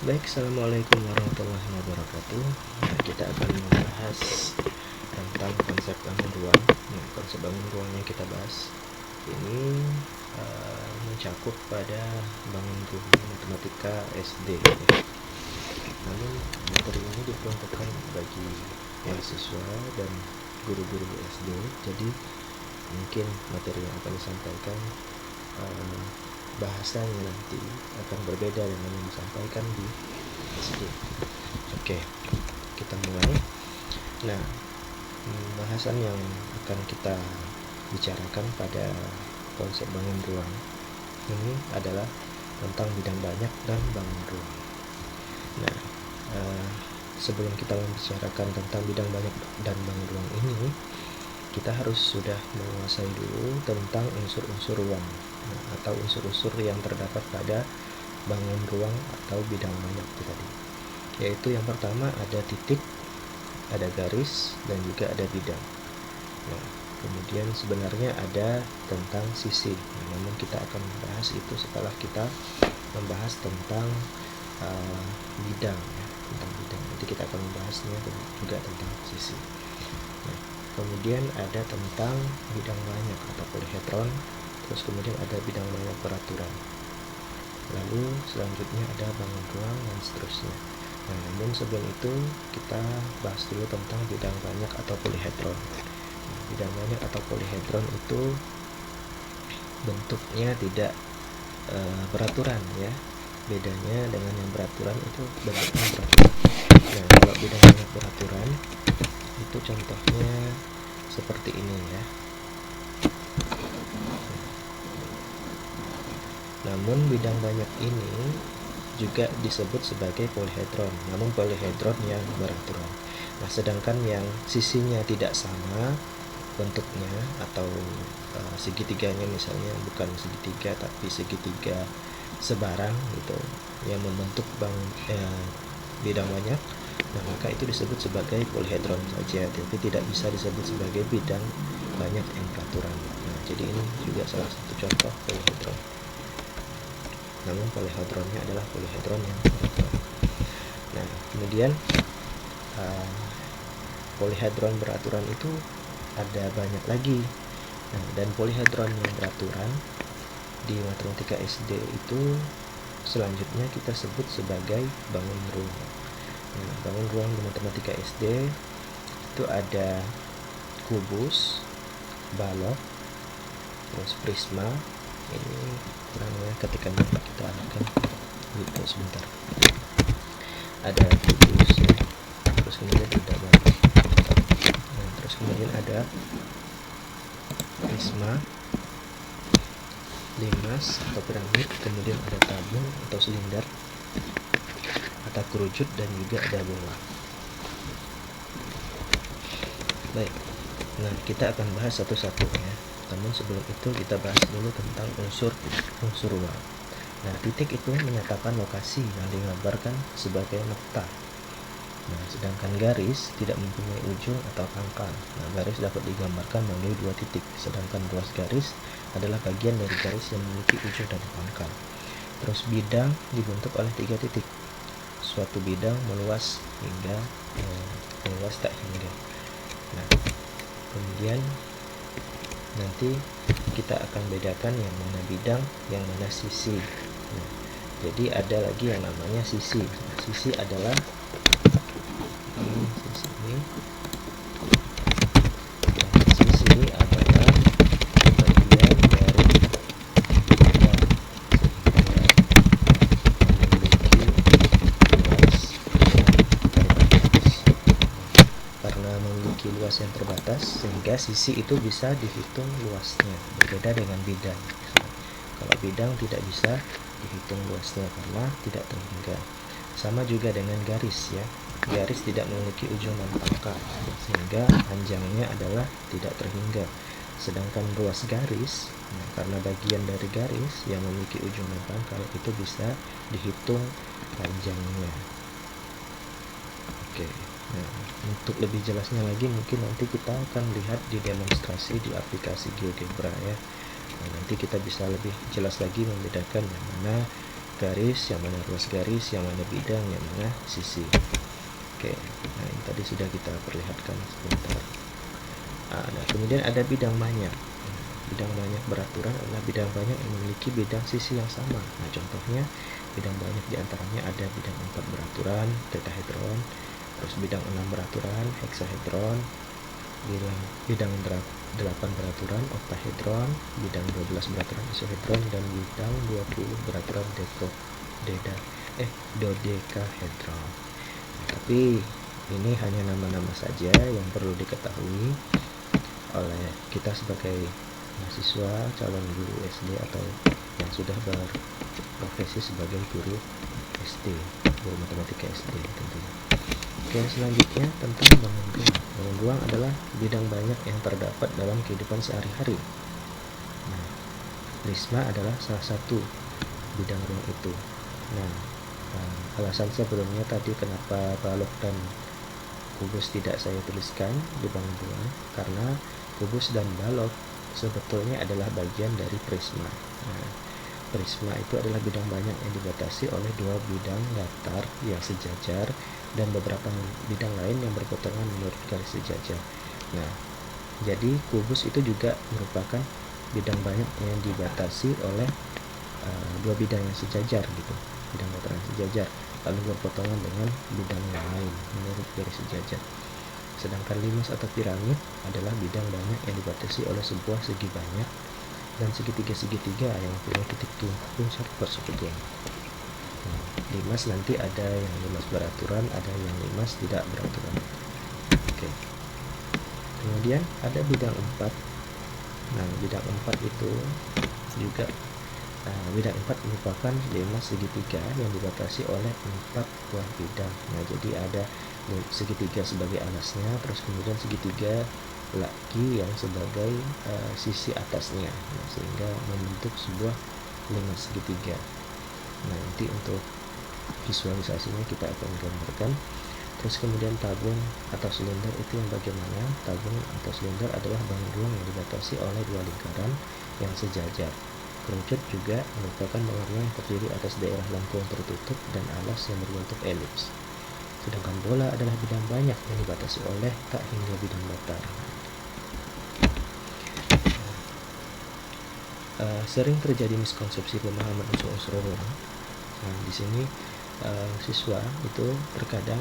Baik, assalamualaikum warahmatullahi wabarakatuh. Nah, kita akan membahas tentang konsep bangun ruang. Nah, konsep bangun ruang yang kita bahas ini mencakup pada bangun ruang matematika SD. Namun materi ini diperuntukkan bagi mahasiswa dan guru-guru SD. Jadi mungkin materi yang akan disampaikan bahasanya nanti akan berbeda dengan yang disampaikan di SD. Oke, kita mulai. Nah, bahasan yang akan kita bicarakan pada konsep bangun ruang ini adalah tentang bidang banyak dan bangun ruang. Nah, sebelum kita membicarakan tentang bidang banyak dan bangun ruang ini, kita harus sudah menguasai dulu tentang unsur-unsur ruang, atau unsur-unsur yang terdapat pada bangun ruang atau bidang banyak tadi. Yaitu yang pertama ada titik, ada garis, dan juga ada bidang. Nah, kemudian sebenarnya ada tentang sisi. Namun kita akan membahas itu setelah kita membahas tentang bidang, ya, tentang bidang. Nanti kita akan membahasnya juga tentang sisi. Nah, kemudian ada tentang bidang banyak atau polihedron, terus kemudian ada bidang banyak peraturan, lalu selanjutnya ada bangun ruang dan seterusnya. Nah, namun sebelum itu kita bahas dulu tentang bidang banyak atau polihedron. Nah, bidang banyak atau polihedron itu bentuknya tidak beraturan, ya. Bedanya dengan yang beraturan itu bentuknya beraturan. Nah, kalau bidang banyak beraturan itu contohnya seperti ini, ya. Namun bidang banyak ini juga disebut sebagai polihedron, namun polihedron yang beraturan. Nah, sedangkan yang sisinya tidak sama bentuknya atau segitiganya misalnya bukan segitiga tapi segitiga sebarang gitu yang membentuk bidang banyak, nah maka itu disebut sebagai polihedron saja, tapi tidak bisa disebut sebagai bidang banyak yang beraturan. Nah, jadi ini juga salah satu contoh polihedron. Namun polihedronnya adalah polihedron yang beraturan. Nah, kemudian polihedron beraturan itu ada banyak lagi. Nah, dan polihedron yang beraturan di matematika SD itu selanjutnya kita sebut sebagai bangun ruang. Nah, bangun ruang di matematika SD itu ada kubus, balok, terus prisma. Ini kurangnya ketika kita akan gitu sebentar. Ada kubus, ya. Terus kemudian ada balok. Nah, terus kemudian ada prisma, limas atau piramid, kemudian ada tabung atau silinder, ada kerucut, dan juga ada bola. Baik, nah kita akan bahas satu-satu, ya. Namun sebelum itu kita bahas dulu tentang unsur ruang. Nah, titik itu menyatakan lokasi yang digambarkan sebagai nokta. Nah, sedangkan garis tidak mempunyai ujung atau pangkal. Nah, garis dapat digambarkan melalui dua titik, sedangkan ruas garis adalah bagian dari garis yang memiliki ujung dan pangkal. Terus bidang dibentuk oleh tiga titik. Suatu bidang meluas hingga meluas tak hingga. Nah, kemudian nanti kita akan bedakan yang mana bidang, yang mana sisi. Nah, jadi ada lagi yang namanya sisi. Nah, sisi adalah sisi ini. Nah, sisi adalah bagian dari bidang karena memiliki luas yang terbatas, sehingga sisi itu bisa dihitung luasnya, berbeda dengan bidang. Kalau bidang tidak bisa dihitung luasnya karena tidak terhingga. Sama juga dengan garis, ya. Garis tidak memiliki ujung dan pangkal, sehingga panjangnya adalah tidak terhingga. Sedangkan ruas garis, nah, karena bagian dari garis yang memiliki ujung dan pangkal itu bisa dihitung panjangnya. Oke. Nah, untuk lebih jelasnya lagi mungkin nanti kita akan lihat di demonstrasi di aplikasi GeoGebra, ya. Nah, nanti kita bisa lebih jelas lagi membedakan yang mana garis, yang mana ruas garis, yang mana bidang, yang mana sisi. Oke, nah ini tadi sudah kita perlihatkan sebentar. Nah, kemudian ada bidang banyak. Bidang banyak beraturan adalah bidang banyak yang memiliki bidang sisi yang sama. Nah, contohnya bidang banyak diantaranya ada bidang 4 beraturan, tetahedron, terus bidang 6 beraturan, heksahedron, bidang 8 beraturan, oktahedron, bidang 12 beraturan, isohedron, dan bidang 20 beraturan dodekahedron. Tapi ini hanya nama-nama saja yang perlu diketahui oleh kita sebagai mahasiswa, calon guru SD, atau yang sudah berprofesi sebagai guru SD, guru matematika SD tentunya. Oke, selanjutnya tentang bangun ruang. Bangun ruang adalah bidang banyak yang terdapat dalam kehidupan sehari-hari. Nah, prisma adalah salah satu bidang ruang itu. Nah, alasan sebelumnya tadi kenapa balok dan kubus tidak saya tuliskan di bangun ruang, karena kubus dan balok sebetulnya adalah bagian dari prisma. Nah, prisma itu adalah bidang banyak yang dibatasi oleh dua bidang datar yang sejajar dan beberapa bidang lain yang berpotongan menurut garis sejajar. Nah, jadi kubus itu juga merupakan bidang banyak yang dibatasi oleh dua bidang yang sejajar gitu, bidang datar yang sejajar, lalu berpotongan dengan bidang yang lain menurut garis sejajar. Sedangkan limas atau piramid adalah bidang banyak yang dibatasi oleh sebuah segi banyak dan segitiga-segitiga yang punya titik puncak persekutuan. Nah, limas nanti ada yang limas beraturan, ada yang limas tidak beraturan. Oke. Kemudian ada bidang 4. Nah, bidang 4 itu juga bidang 4 merupakan limas segitiga yang dibatasi oleh 4 buah bidang. Nah, jadi ada segitiga sebagai alasnya, terus kemudian segitiga lagi yang sebagai sisi atasnya, nah, sehingga membentuk sebuah limas segitiga. Nah, nanti untuk visualisasinya kita akan gambarkan. Terus kemudian tabung atau silinder itu yang bagaimana? Tabung atau silinder adalah bangun ruang yang dibatasi oleh dua lingkaran yang sejajar. Kerucut juga merupakan bangun ruang yang terdiri atas daerah lengkung tertutup dan alas yang berbentuk elips. Sedangkan bola adalah bidang banyak yang dibatasi oleh tak hingga bidang datar. Sering terjadi miskonsepsi pemahaman unsur-unsur ruang. Nah, di sini siswa itu terkadang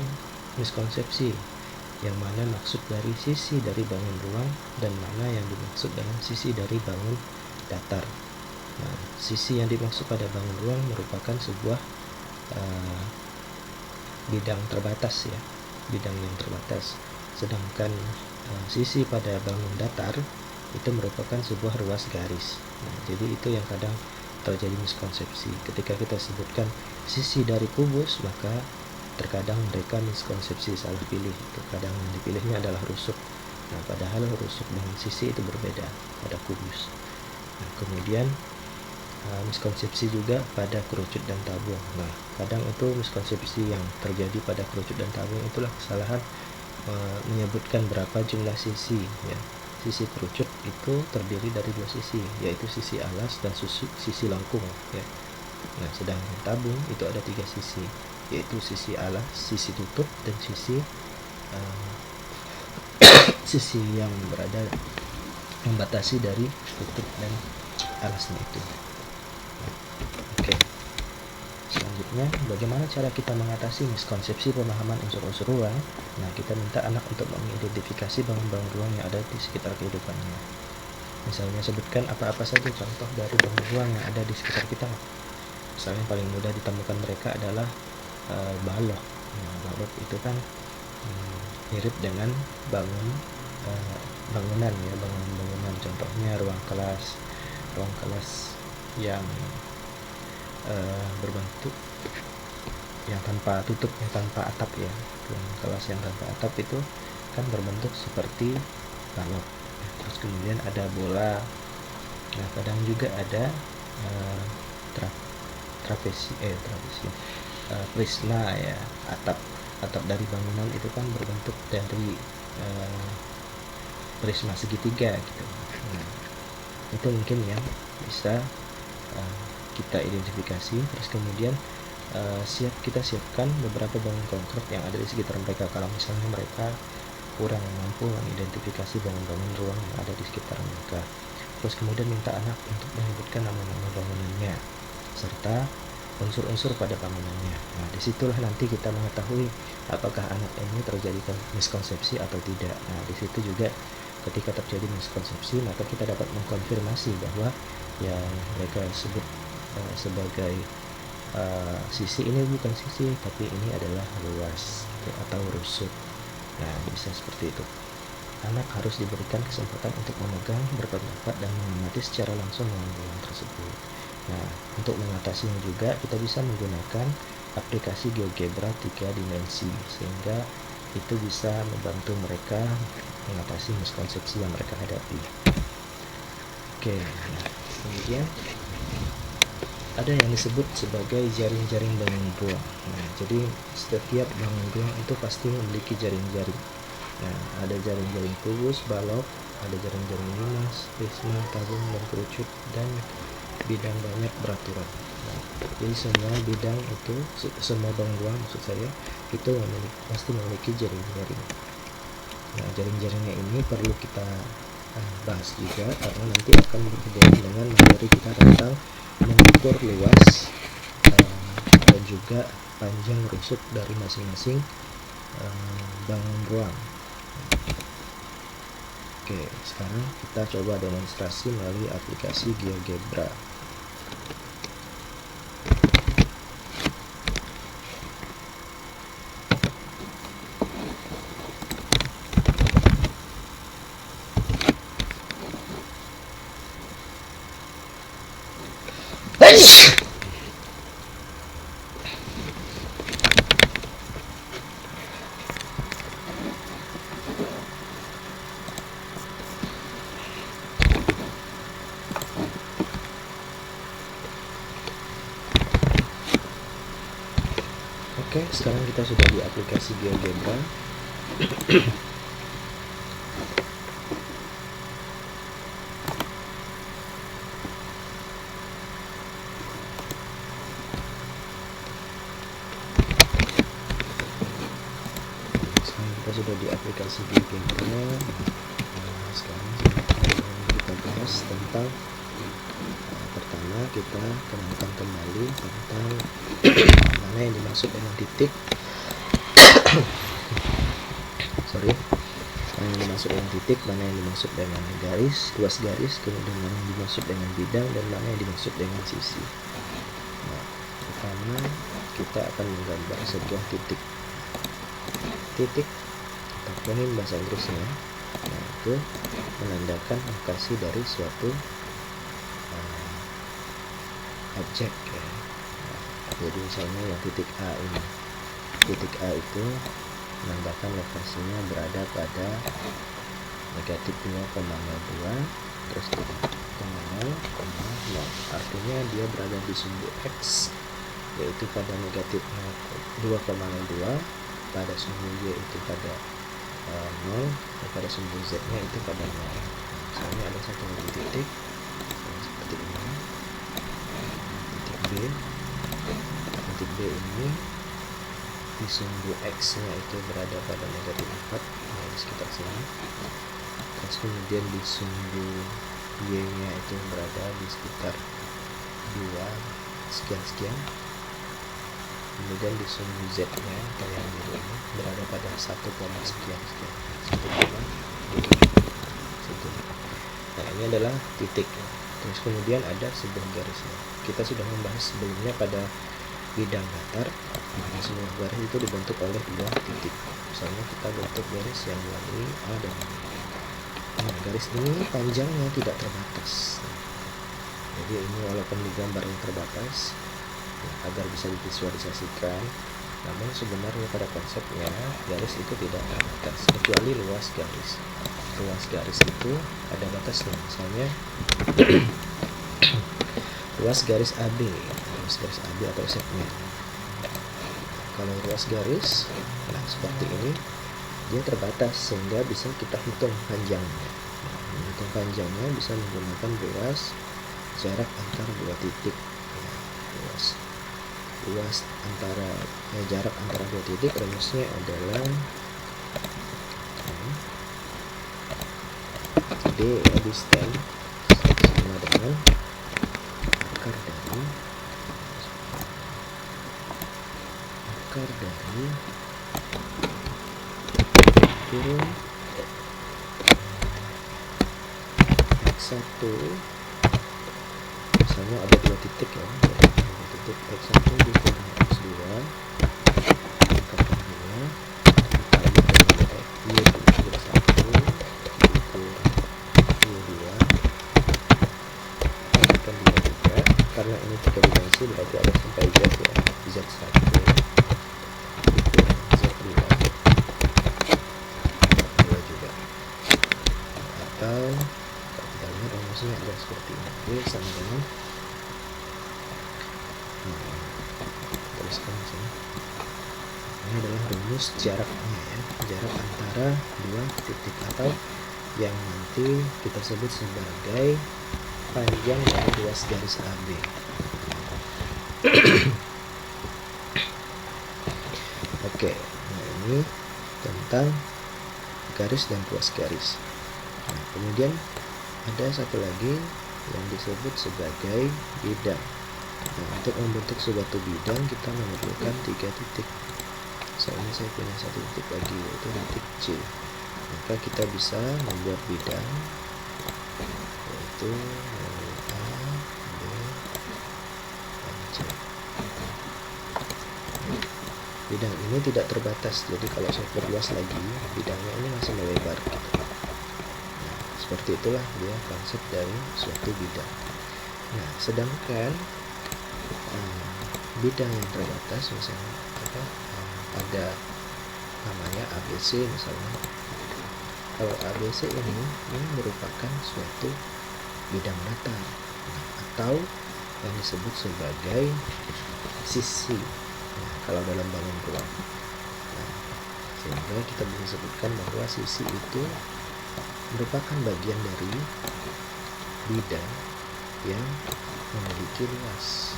miskonsepsi yang mana maksud dari sisi dari bangun ruang dan mana yang dimaksud dengan sisi dari bangun datar. Nah, sisi yang dimaksud pada bangun ruang merupakan sebuah bidang terbatas ya, bidang yang terbatas. Sedangkan sisi pada bangun datar itu merupakan sebuah ruas garis. Nah, jadi itu yang kadang terjadi miskonsepsi. Ketika kita sebutkan sisi dari kubus, maka terkadang mereka miskonsepsi, salah pilih. Terkadang yang dipilihnya adalah rusuk. Nah, padahal rusuk dengan sisi itu berbeda pada kubus. Nah, kemudian miskonsepsi juga pada kerucut dan tabung. Nah, kadang itu miskonsepsi yang terjadi pada kerucut dan tabung itulah kesalahan menyebutkan berapa jumlah sisi ya. Sisi kerucut itu terdiri dari dua sisi, yaitu sisi alas dan sisi lengkung ya. Nah, sedangkan tabung itu ada 3 sisi, yaitu sisi alas, sisi tutup, dan sisi yang berada membatasi dari tutup dan alasnya itu. Oke. Selanjutnya, bagaimana cara kita mengatasi miskonsepsi pemahaman unsur-unsur ruang? Nah, kita minta anak untuk mengidentifikasi bangun-bangun ruang yang ada di sekitar kehidupannya. Misalnya, sebutkan apa-apa saja contoh dari bangun ruang yang ada di sekitar kita. Misalnya, paling mudah ditemukan mereka adalah balok. Nah, balok itu kan mirip dengan bangunan ya, bangunan. Contohnya ruang kelas yang berbentuk yang tanpa tutup, yang tanpa atap ya. Ruang kelas yang tanpa atap itu kan berbentuk seperti balok. Terus kemudian ada bola. Nah, kadang juga ada prisma ya, atap dari bangunan itu kan berbentuk dari prisma segitiga gitu. Nah, itu mungkin yang bisa kita identifikasi, terus kemudian kita siapkan beberapa bangunan konkret yang ada di sekitar mereka. Kalau misalnya mereka kurang mampu mengidentifikasi bangunan-bangunan ruang yang ada di sekitar mereka, terus kemudian minta anak untuk menyebutkan nama-nama bangunannya serta unsur-unsur pada bangunannya. Nah, disitulah nanti kita mengetahui apakah anak ini terjadi miskonsepsi atau tidak. Nah, disitu juga ketika terjadi miskonsepsi, maka kita dapat mengkonfirmasi bahwa yang mereka sebut sebagai sisi ini bukan sisi, tapi ini adalah luas atau rusuk. Nah, bisa seperti itu. Anak harus diberikan kesempatan untuk memegang, berpendapat, dan mengamati secara langsung ruang tersebut. Nah, untuk mengatasinya juga kita bisa menggunakan aplikasi GeoGebra 3 dimensi, sehingga itu bisa membantu mereka mengatasi miskonsepsi yang mereka hadapi. Oke, nah, kemudian ada yang disebut sebagai jaring-jaring bangun ruang. Nah, jadi setiap bangun ruang itu pasti memiliki jaring-jaring. Nah, ada jaring-jaring kubus, balok, ada jaring-jaring limas, prisma, tabung, dan kerucut, dan bidang banyak beraturan. Nah, jadi semua bidang itu, semua bangun ruang maksud saya, itu pasti memiliki jaring-jaring. Nah, jaring-jaringnya ini perlu kita bahas juga, karena nanti akan berhubungan dengan materi kita tentang mengukur luas dan juga panjang rusuk dari masing-masing bangun ruang. Oke, sekarang kita coba demonstrasi melalui aplikasi GeoGebra. Oke, sekarang kita sudah di aplikasi GeoGebra. Sekarang kita sudah di aplikasi GeoGebra. Sekarang kita bahas tentang pertama, kita kenalkan kembali tentang mana yang dimaksud dengan titik. Mana yang dimaksud dengan titik, mana yang dimaksud dengan garis, luas garis, kemudian mana yang dimaksud dengan bidang, dan mana yang dimaksud dengan sisi. Nah, pertama kita akan menggambar sebuah titik. Titik, akronim bahasa Inggrisnya, nah itu menandakan lokasi dari suatu objek ya. Nah, jadi misalnya yang titik A ini, titik A itu menandakan lokasinya berada pada negatif 0,02, terus 0,0, artinya dia berada di sumbu X yaitu pada negatif 2,02, pada sumbu Y itu pada 0, dan pada sumbu Z nya itu pada 0. Misalnya ada satu lagi titik seperti ini, titik B ini di sumbu X nya itu berada pada negatif 4, nah di sekitar sini. Terus kemudian di sumbu Y nya itu berada di sekitar 2 sekian-sekian. Kemudian di sumbu Z nya atau yang biru ini berada pada 1, sekian-sekian, 1,2. Nah, ini adalah titik. Terus kemudian ada sebuah garisnya. Kita sudah membahas sebelumnya pada bidang datar. Nah, sebuah garis itu dibentuk oleh dua titik. Misalnya kita bentuk garis yang melalui A dan B. Nah, garis ini panjangnya tidak terbatas. Jadi ini walaupun di gambarnya terbatas, agar bisa divisualisasikan, namun sebenarnya pada konsepnya garis itu tidak terbatas kecuali luas garis. Luas garis itu ada batasnya, misalnya luas garis AB, atau segmen. Kalau luas garis, nah seperti ini, dia terbatas sehingga bisa kita hitung panjangnya. Menghitung panjangnya bisa menggunakan ruas jarak antar dua titik. luas. Luas antara jarak antara dua titik rumusnya adalah D ya, distance sama dengan akar dari kurung X1, misalnya ada dua titik ya, dua titik X1 dikurung X2 dikalikan 2 dikali dengan Y1 dikurung Y2 dikalikan 2 juga, karena ini 3 dimensi berarti ada sampai Z ya, Z1 dikurung Z2 juga, atau kita lihat rumusnya ada seperti ini. Oke, sama dengan tuliskan di sini. Ini adalah rumus jaraknya ya, jarak antara dua titik atau yang nanti kita sebut sebagai panjang dari ruas garis AB. Oke, nah ini tentang garis dan ruas garis. Nah, kemudian ada satu lagi yang disebut sebagai bidang. Nah, untuk membentuk suatu bidang kita memerlukan 3 titik. Soalnya saya punya satu titik lagi, yaitu titik C. Maka kita bisa membuat bidang, yaitu A, B, dan C. Bidang ini tidak terbatas, jadi kalau saya perluas lagi, bidangnya ini masih melebar. Nah, seperti itulah dia konsep dari suatu bidang. Nah, sedangkan bidang yang terbatas, misalnya ada namanya ABC misalnya. Kalau ABC ini merupakan suatu bidang datar, atau yang disebut sebagai sisi. Nah, kalau dalam bangun ruang, sehingga kita bisa sebutkan bahwa sisi itu merupakan bagian dari bidang yang memiliki luas.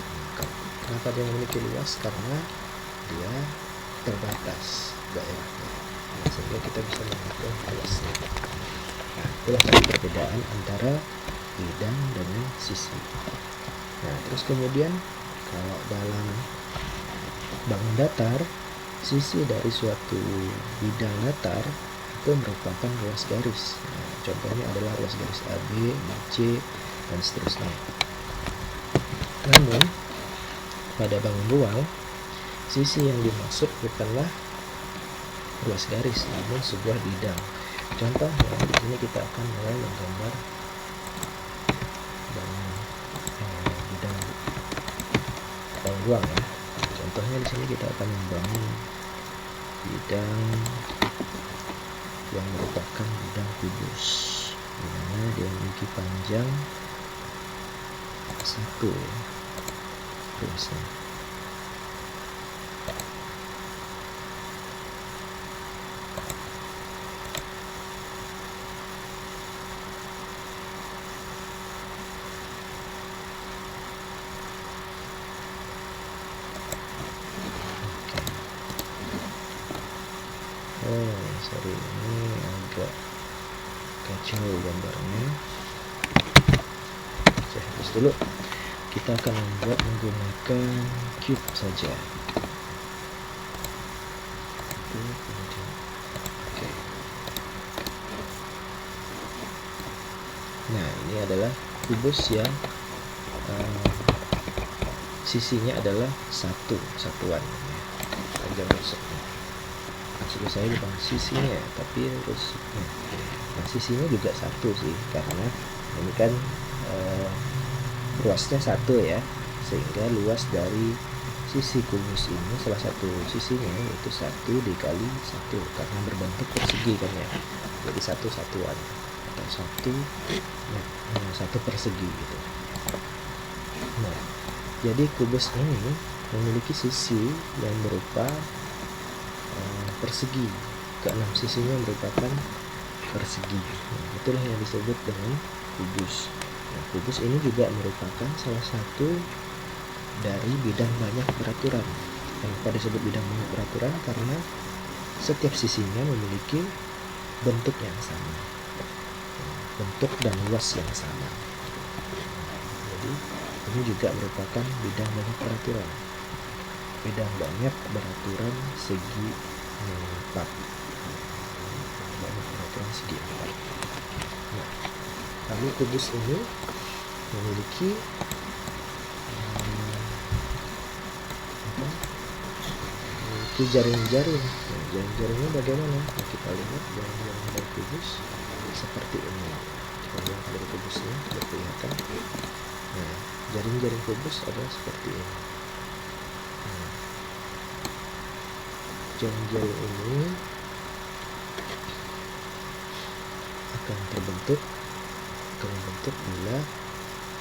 Kenapa dia memiliki luas? Karena dia terbatas daerahnya, sehingga kita bisa menghitung luasnya. Nah, itulah tadi perbedaan antara bidang dengan sisi. Nah, terus kemudian kalau dalam bangun datar, sisi dari suatu bidang datar itu merupakan ruas garis. Nah, contohnya adalah ruas garis AB, BC, dan seterusnya. Namun pada bangun ruang, sisi yang dimaksud bukanlah ruas garis, namun sebuah bidang. Contohnya di sini kita akan mulai menggambar bidang bangun ruang ya. Contohnya di sini kita akan membangun bidang yang merupakan bidang kubus, di mana dia memiliki panjang 1 ya, luasnya. Sorry, ini agak kacau gambarnya. Saya hapus dulu. Kita akan membuat menggunakan cube saja. Oke. Nah, ini adalah kubus yang sisinya adalah satuan panjang rusuknya. Maksud saya bukan sisinya, tapi rusuknya. Nah, sisinya juga 1 sih, karena ini kan luasnya 1 ya, sehingga luas dari sisi kubus ini, salah satu sisinya yaitu 1 dikali 1, karena berbentuk persegi kan ya, jadi satu satuan atau satu persegi gitu. Nah, jadi kubus ini memiliki sisi yang berupa persegi, ke-6 sisinya merupakan persegi. Nah, itulah yang disebut dengan kubus. Nah, kubus ini juga merupakan salah satu dari bidang banyak beraturan. Kenapa disebut bidang banyak beraturan? Karena setiap sisinya memiliki bentuk yang sama, bentuk dan luas yang sama. Jadi ini juga merupakan bidang banyak beraturan. Bidang banyak beraturan segi 4. Banyak beraturan segi 4. Nah, lalu kubus ini memiliki jaring-jaring. Nah, jaring-jaringnya bagaimana? Nah, kita lihat jaring-jaring dari kubus seperti ini. Kita lihat dari kubusnya sudah kelihatan. Nah, jaring-jaring kubus adalah seperti ini. Nah, jaring-jaring ini akan terbentuk bila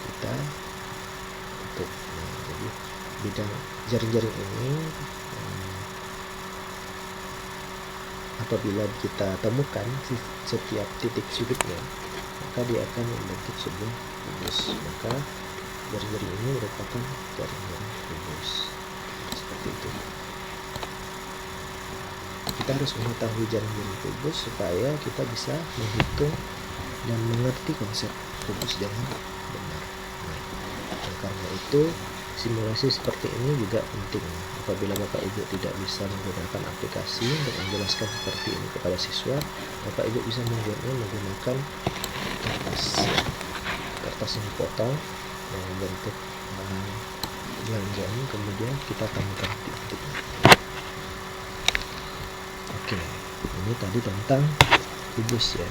kita tutup. Nah, jadi bidang jaring-jaring ini apabila kita temukan setiap titik sudutnya, maka dia akan membentuk sebuah kubus. Maka jaring-jaring ini merupakan jaring-jaring kubus. Seperti itu. Kita harus mengetahui jaring-jaring kubus supaya kita bisa menghitung dan mengerti konsep kubus dengan benar. Nah, karena itu simulasi seperti ini juga penting. Apabila Bapak Ibu tidak bisa menggunakan aplikasi untuk menjelaskan seperti ini kepada siswa, Bapak Ibu bisa membuatnya menggunakan kertas yang dipotong yang membentuk belanjaan, kemudian kita tambahkan titik-titiknya. Oke, ini tadi tentang kubus ya.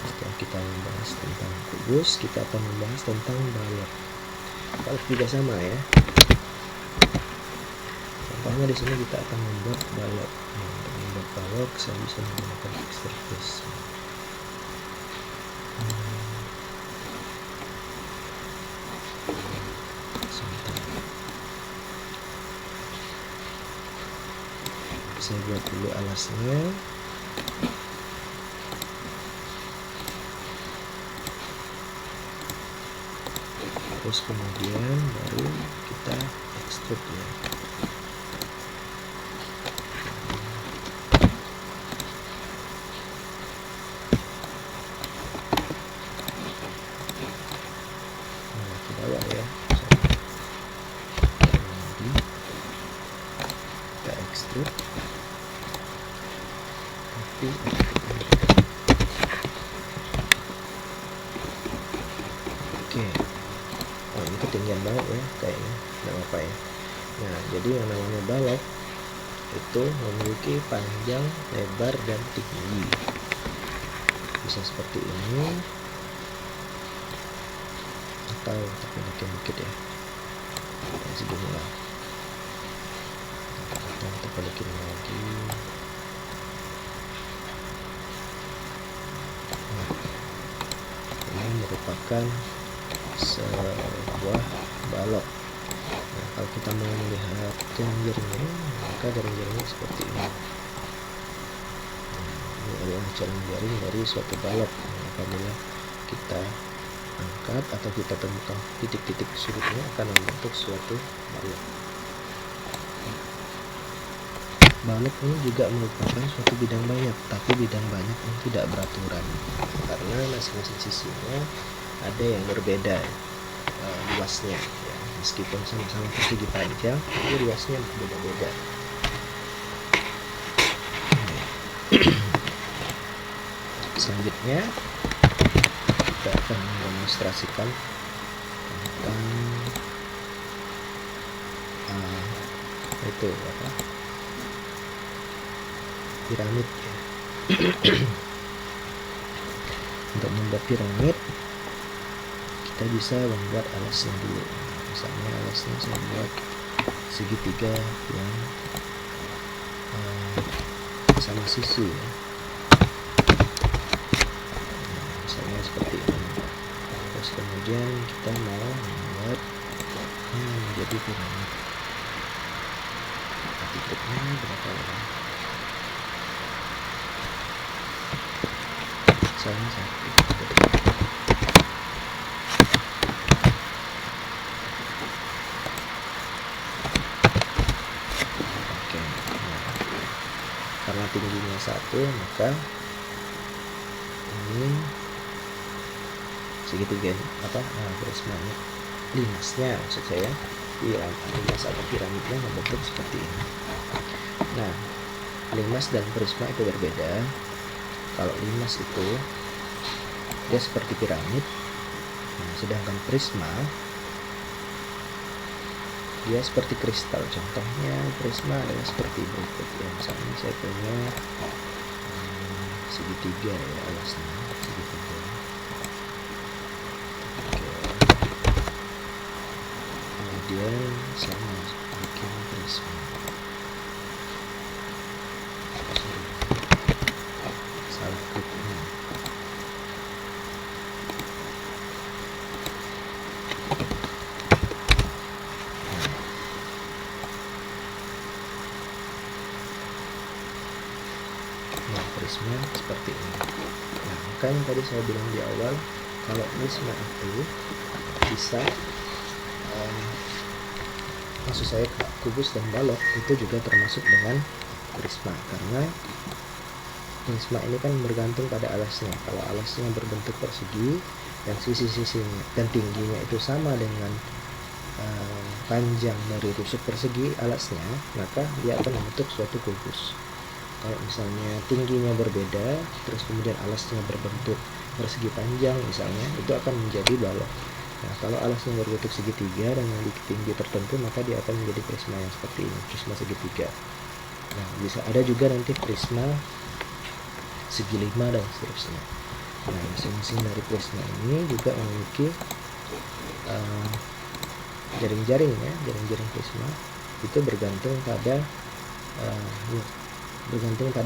Setelah kita membahas tentang kubus, kita akan membahas tentang balok. Balok juga sama ya. Contohnya di sini kita akan membuat balok. Nah, untuk membuat balok saya bisa menggunakan extrude. Saya buat dulu alasnya. Terus kemudian baru kita extrude ya. Nah, ke bawah ya. Jadi kita extrude. Tapi oke. Oh, ini ketinggian banget ya kayaknya, nggak apa-apa ya. Nah, jadi yang namanya balok itu memiliki panjang, lebar, dan tinggi. Bisa seperti ini atau kita pendekin dikit ya, segini lah, atau kita pendekin lagi. Nah, ini merupakan sebuah balok. Nah, kalau kita mau melihat jaring-jaringnya, maka jaring-jaringnya seperti ini. Nah, ini adalah jaring-jaring dari suatu balok. Nah, apabila kita angkat atau kita temukan titik-titik sudutnya, akan membentuk suatu balok. Balok ini juga merupakan suatu bidang banyak, tapi bidang banyak yang tidak beraturan, karena masing-masing sisinya ada yang berbeda luasnya ya. Meskipun sama-sama persegi panjang, tapi luasnya berbeda-beda. Selanjutnya kita akan mendemonstrasikan tentang itu apa, piramid ya. Untuk membuat piramid kita bisa membuat alasnya dulu. Misalnya alasnya saya buat segitiga yang sama sisi ya. Nah, misalnya seperti ini. Terus kemudian kita mau membuat menjadi piramid. Titiknya berapa ya? Misalnya 1. karena tingginya 1, maka ini segitiga prismanya, limasnya maksud saya, limas atau piramidnya membentuk seperti ini. Nah, limas dan prisma itu berbeda. Kalau limas itu dia seperti piramid, sedangkan prisma dia seperti kristal. Contohnya prisma adalah seperti berikut ya. Misalnya saya punya segitiga ya, alasnya segitiga. Oke. Kemudian saya bikin prisma. Salah kliknya. Prisma seperti ini. Nah, makanya tadi saya bilang di awal, kalau prisma itu bisa maksud saya kubus dan balok itu juga termasuk dengan prisma, karena prisma ini kan bergantung pada alasnya. Kalau alasnya berbentuk persegi dan sisi-sisinya dan tingginya itu sama dengan panjang dari rusuk persegi alasnya, maka dia akan membentuk suatu kubus. Kalau misalnya tingginya berbeda, terus kemudian alasnya berbentuk persegi panjang misalnya, itu akan menjadi balok. Nah, kalau alasnya berbentuk segitiga dan memiliki tinggi tertentu, maka dia akan menjadi prisma yang seperti ini, prisma segitiga. Nah, bisa ada juga nanti prisma segi lima dan seterusnya. Nah, masing-masing dari prisma ini juga memiliki jaring-jaring ya, jaring-jaring prisma itu bergantung pada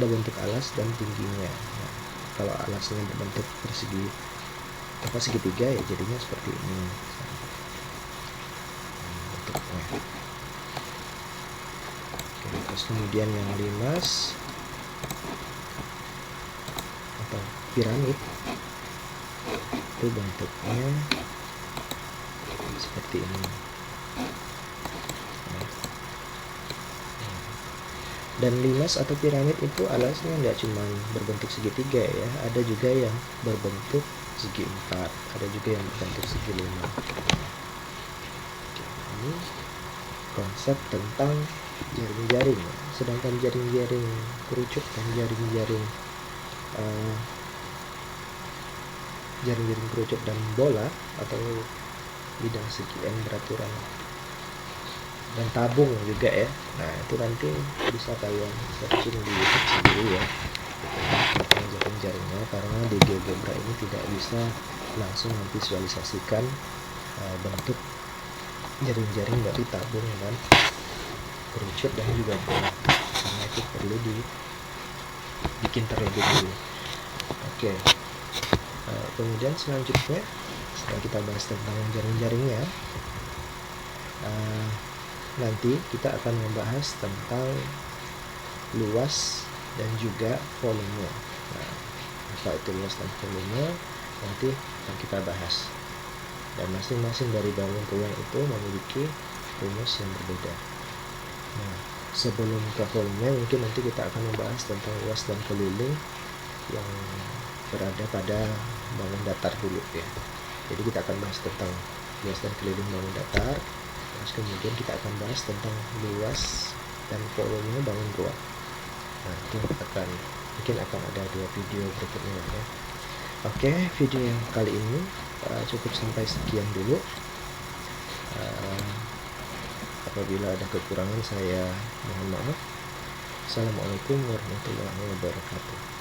bentuk alas dan tingginya. Nah, kalau alasnya berbentuk persegi segitiga ya jadinya seperti ini bentuknya. Oke, terus kemudian yang limas atau piramid itu bentuknya seperti ini. Dan limas atau piramid itu alasnya nggak cuma berbentuk segitiga ya, ada juga yang berbentuk segi 4, ada juga yang berbentuk segi 5. Ini konsep tentang jaring-jaring ya. Sedangkan jaring-jaring kerucut dan jaring-jaring kerucut dan bola atau bidang segi N beraturan dan tabung juga ya. Nah, itu nanti bisa kalian searching di YouTube sendiri ya, jaring-jaringnya, karena di GeoGebra ini tidak bisa langsung memvisualisasikan bentuk jaring-jaring dari tabung dan kerucut dan juga bola, karena itu perlu dibikin terlebih dulu. Oke. Kemudian selanjutnya setelah kita bahas tentang jaring-jaringnya, nanti kita akan membahas tentang luas dan juga volume. Nah, apa itu luas dan volume nanti akan kita bahas, dan masing-masing dari bangun ruang itu memiliki rumus yang berbeda. Nah, sebelum ke volume, mungkin nanti kita akan membahas tentang luas dan keliling yang berada pada bangun datar dulu ya. Jadi kita akan bahas tentang luas dan keliling bangun datar, terus kemudian kita akan bahas tentang luas dan volume bangun ruang. Nah, itu mungkin akan ada 2 video berikutnya ya. Oke, video yang kali ini cukup sampai sekian dulu. Apabila ada kekurangan saya mohon maaf. Assalamualaikum warahmatullahi wabarakatuh.